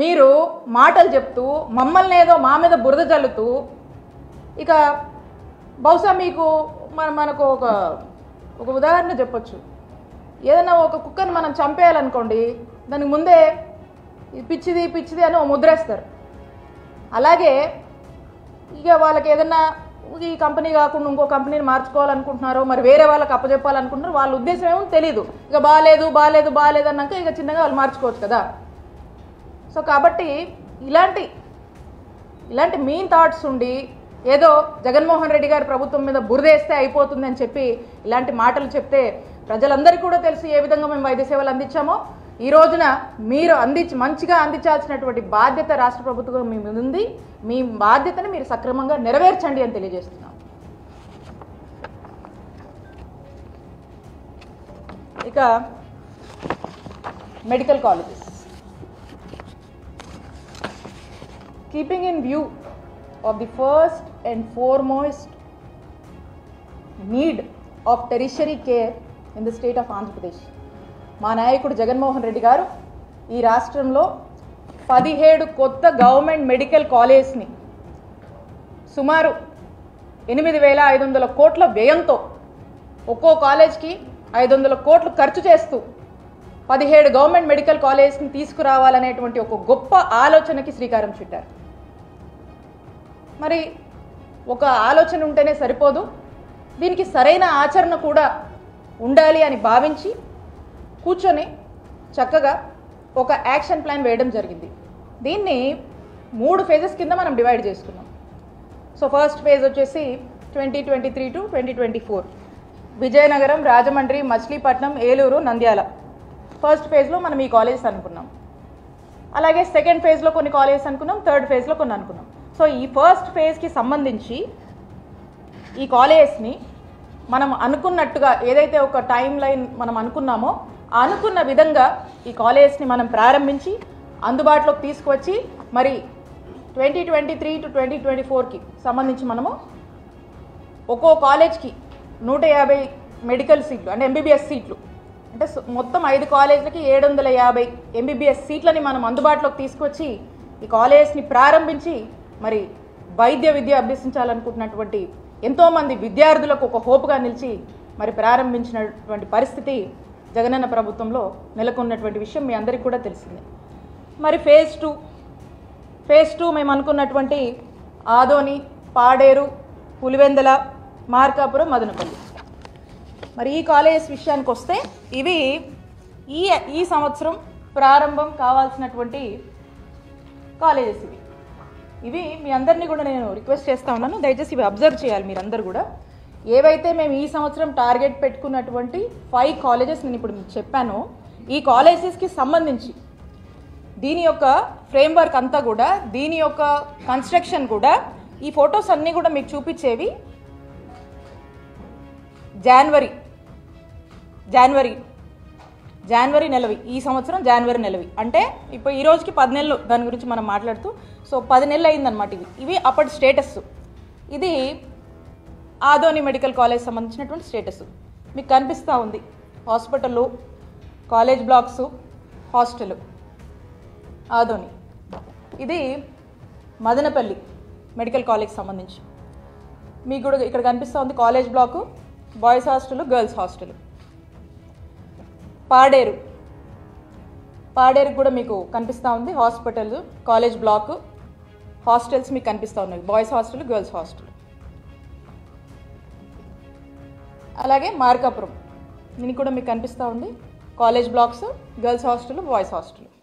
మీరు మాటలు చెప్తూ మమ్మల్ని ఏదో మా మీద బురద జల్లుతూ ఇక బహుశా మీకు మనకు ఒక ఉదాహరణ చెప్పొచ్చు. ఏదైనా ఒక కుక్కని మనం చంపేయాలనుకోండి, దానికి ముందే పిచ్చిది పిచ్చిది అని ముద్రేస్తారు. అలాగే ఇక వాళ్ళకి ఏదన్నా ఈ కంపెనీ కాకుండా ఇంకో కంపెనీని మార్చుకోవాలనుకుంటున్నారో, మరి వేరే వాళ్ళకి అప్పచెప్పాలనుకుంటున్నారో, వాళ్ళ ఉద్దేశం ఏమో తెలియదు. ఇక బాగాలేదు బాగాలేదు బాగాలేదు అన్నాక ఇక చిన్నగా వాళ్ళు మార్చుకోవచ్చు కదా. సో కాబట్టి ఇలాంటి మీన్ థాట్స్ ఉండి ఏదో జగన్మోహన్ రెడ్డి గారి ప్రభుత్వం మీద బురదేస్తే అయిపోతుంది అని చెప్పి ఇలాంటి మాటలు చెప్తే ప్రజలందరికీ కూడా తెలుసు ఏ విధంగా మేము వైద్య సేవలు అందించామో. ఈ రోజున మీరు మంచిగా అందించాల్సినటువంటి బాధ్యత రాష్ట్ర ప్రభుత్వం మీ మీద ఉంది. మీ బాధ్యతను మీరు సక్రమంగా నెరవేర్చండి అని తెలియజేస్తున్నాం. ఇక medical colleges, keeping in view of the first and foremost need of tertiary care in the state of Andhra Pradesh, మా నాయకుడు జగన్మోహన్ రెడ్డి గారు ఈ రాష్ట్రంలో 17 కొత్త గవర్నమెంట్ మెడికల్ కాలేజ్ని సుమారు 8,500 కోట్ల వ్యయంతో ఒక్కో కాలేజ్కి 500 కోట్లు ఖర్చు చేస్తూ 17 గవర్నమెంట్ మెడికల్ కాలేజ్ని తీసుకురావాలనేటువంటి ఒక గొప్ప ఆలోచనకి శ్రీకారం చుట్టారు. మరి ఒక ఆలోచన ఉంటేనే సరిపోదు, దీనికి సరైన ఆచరణ కూడా ఉండాలి అని భావించి కూర్చొని చక్కగా ఒక యాక్షన్ ప్లాన్ వేయడం జరిగింది. దీన్ని 3 ఫేజెస్ కింద మనం డివైడ్ చేసుకున్నాం. సో ఫస్ట్ ఫేజ్ వచ్చేసి 2023 to 2024 విజయనగరం, రాజమండ్రి, మచిలీపట్నం, ఏలూరు, నంద్యాల ఫస్ట్ ఫేజ్లో మనం ఈ కాలేజెస్ అనుకున్నాం. అలాగే సెకండ్ ఫేజ్లో కొన్ని కాలేజెస్ అనుకున్నాం, థర్డ్ ఫేజ్లో కొన్ని అనుకున్నాం. సో ఈ ఫస్ట్ ఫేజ్కి సంబంధించి ఈ కాలేజెస్ని మనం అనుకున్నట్టుగా ఏదైతే ఒక టైం లైన్ మనం అనుకున్నామో అనుకున్న విధంగా ఈ కాలేజెస్ని మనం ప్రారంభించి అందుబాటులోకి తీసుకువచ్చి మరి 2023 to 2024కి సంబంధించి మనము ఒక్కో కాలేజ్కి 150 మెడికల్ సీట్లు అంటే ఎంబీబీఎస్ సీట్లు అంటే మొత్తం 5 కాలేజీలకి 750 ఎంబీబీఎస్ సీట్లని మనం అందుబాటులోకి తీసుకొచ్చి ఈ కాలేజెస్ని ప్రారంభించి మరి వైద్య విద్య అభ్యసించాలనుకుంటున్నటువంటి ఎంతోమంది విద్యార్థులకు ఒక హోప్గా నిలిచి మరి ప్రారంభించినటువంటి పరిస్థితి జగనన్న ప్రభుత్వంలో నెలకొన్నటువంటి విషయం మీ అందరికీ కూడా తెలిసిందే. మరి ఫేజ్ టూ మేము అనుకున్నటువంటి ఆదోని, పాడేరు, పులివెందల, మార్కాపురం, మదనపల్లి. మరి ఈ కాలేజెస్ విషయానికి వస్తే ఇవి ఈ సంవత్సరం ప్రారంభం కావాల్సినటువంటి కాలేజెస్. ఇవి మీ అందరినీ కూడా నేను రిక్వెస్ట్ చేస్తూ ఉన్నాను, దయచేసి ఇవి అబ్జర్వ్ చేయాలి మీరందరూ కూడా. ఏవైతే మేము ఈ సంవత్సరం టార్గెట్ పెట్టుకున్నటువంటి 5 కాలేజెస్ నేను ఇప్పుడు మీకు చెప్పానో ఈ కాలేజెస్కి సంబంధించి దీని యొక్క ఫ్రేమ్వర్క్ అంతా కూడా, దీని యొక్క కన్స్ట్రక్షన్ కూడా, ఈ ఫొటోస్ అన్నీ కూడా మీకు చూపించేవి జనవరి నెలవి, ఈ సంవత్సరం జనవరి నెలవి. అంటే ఇప్పుడు ఈ రోజుకి 10 నెలలు దాని గురించి మనం మాట్లాడుతూ, సో 10 నెలలు అయిందనమాట. ఇవి అప్పటి స్టేటస్. ఇది ఆదోని మెడికల్ కాలేజ్ సంబంధించినటువంటి స్టేటస్ మీకు కనిపిస్తూ ఉంది. హాస్పిటళ్ళు, కాలేజ్ బ్లాక్స్, హాస్టల్ ఆదోని. ఇది మదనపల్లి మెడికల్ కాలేజ్ సంబంధించి మీకు కూడా ఇక్కడ కనిపిస్తూ ఉంది college block, boys hostel, girls hostel. Paderu కూడా మీకు కనిపిస్తూ ఉంది హాస్పిటల్, కాలేజ్ బ్లాక్, హాస్టల్స్ మీకు కనిపిస్తూ ఉన్నాయి, బాయ్స్ హాస్టల్, గర్ల్స్ హాస్టల్. అలాగే మార్కాపురం దీనికి కూడా మీకు కనిపిస్తూ ఉంది college blocks, girls hostel, boys hostel.